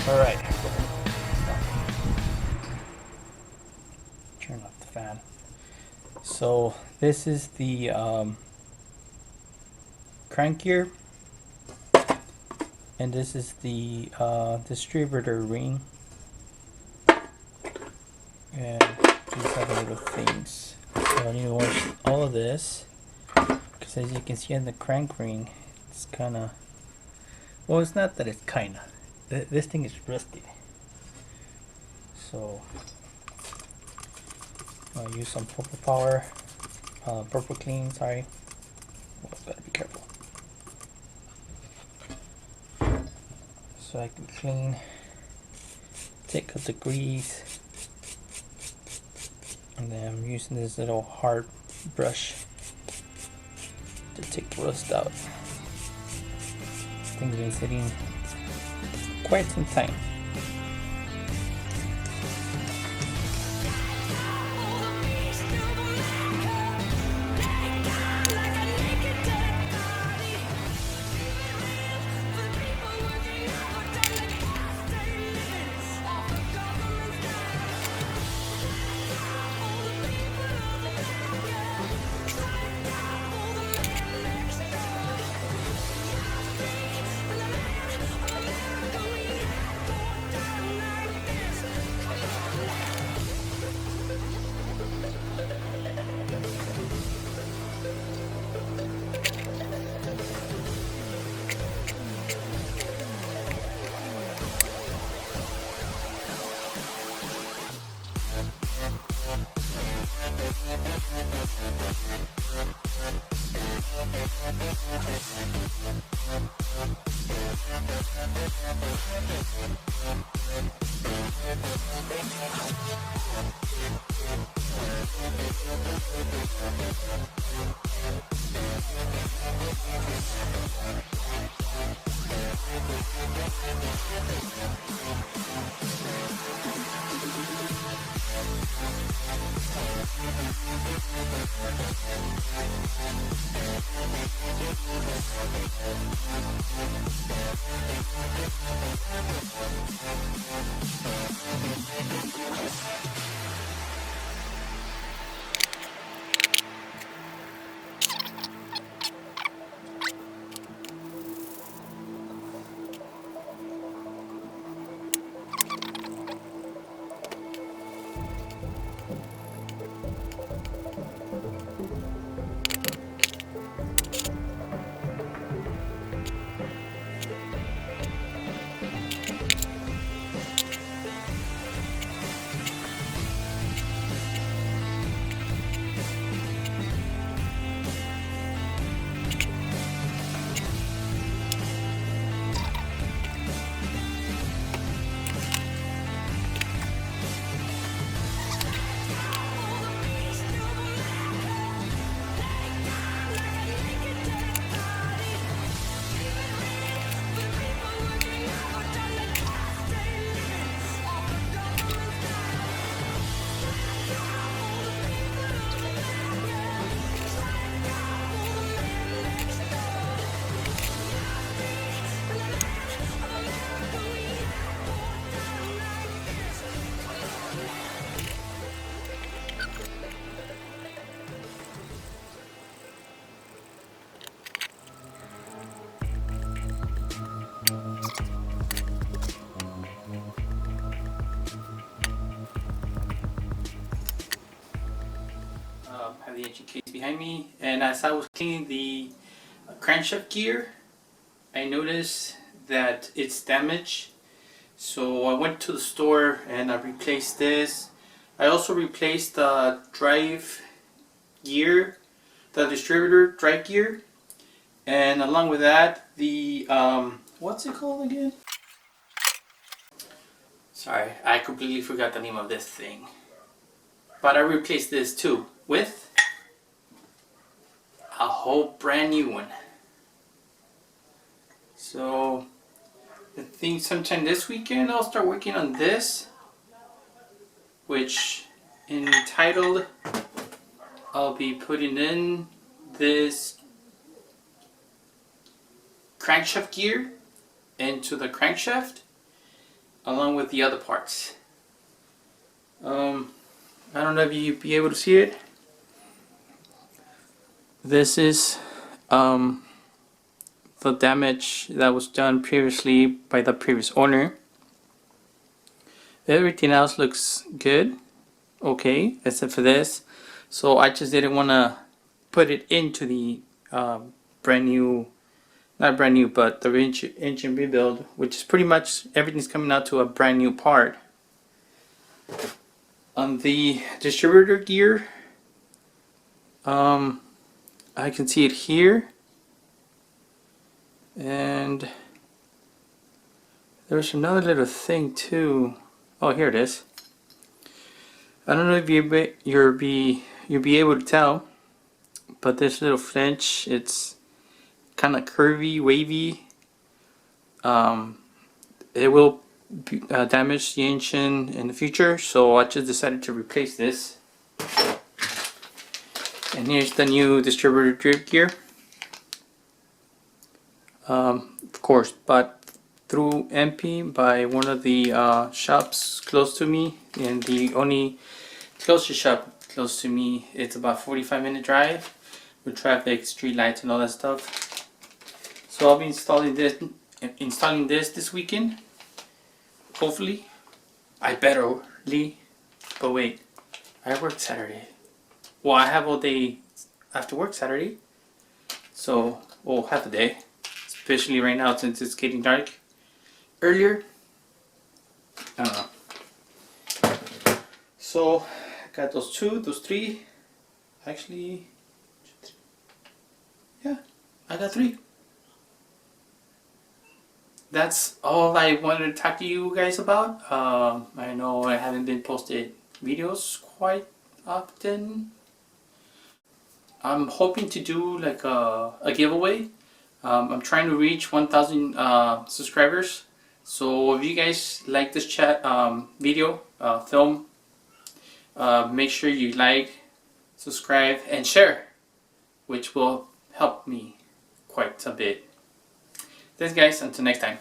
Alright. Turn off the fan. So this is the crank gear, and this is the distributor ring, and these are the little things. So I need to wash all of this, because as you can see on the crank ring, it's kind of, well, it's not that it's kind of, this thing is rusty. So I'll use some purple clean, sorry. Oh, gotta be careful. So I can clean, take out the grease, and then I'm using this little hard brush to take the rust out. This thing's been sitting quite some time. the engine case behind me, and as I was cleaning the crankshaft gear, I noticed that it's damaged. So I went to the store and I replaced this. I also replaced the drive gear, the distributor drive gear, and along with that the what's it called again? Sorry, I completely forgot the name of this thing. But I replaced this too with a whole brand new one. So I think sometime this weekend I'll start working on this, which entitled I'll be putting in this crankshaft gear into the crankshaft along with the other parts. I don't know if you'll be able to see it. This is the damage that was done previously by the previous owner. Everything else looks good, okay, except for this. So I just didn't want to put it into the brand new, not brand new, but the engine rebuild, which is pretty much everything's coming out to a brand new part. On the distributor gear, I can see it here, and there's another little thing too. Oh, here it is. I don't know if you'll be able to tell, but this little flinch, it's kind of curvy, wavy. It will damage the engine in the future, so I just decided to replace this. And here's the new distributor drive gear. Of course, bought through MP by one of the shops close to me, and the only closest shop close to me, it's about 45-minute drive with traffic, street lights, and all that stuff. So I'll be installing this weekend. Hopefully, I betterly. But wait, I work Saturday. Well, I have all day after work Saturday. So, well, half a day. Especially right now since it's getting dark. Earlier, I don't know. So, I got those three. Actually, yeah, I got 3. That's all I wanted to talk to you guys about. I know I haven't been posted videos quite often. I'm hoping to do like a giveaway. I'm trying to reach 1,000 subscribers. So if you guys like this video film, make sure you like, subscribe, and share, which will help me quite a bit. Thanks guys, until next time.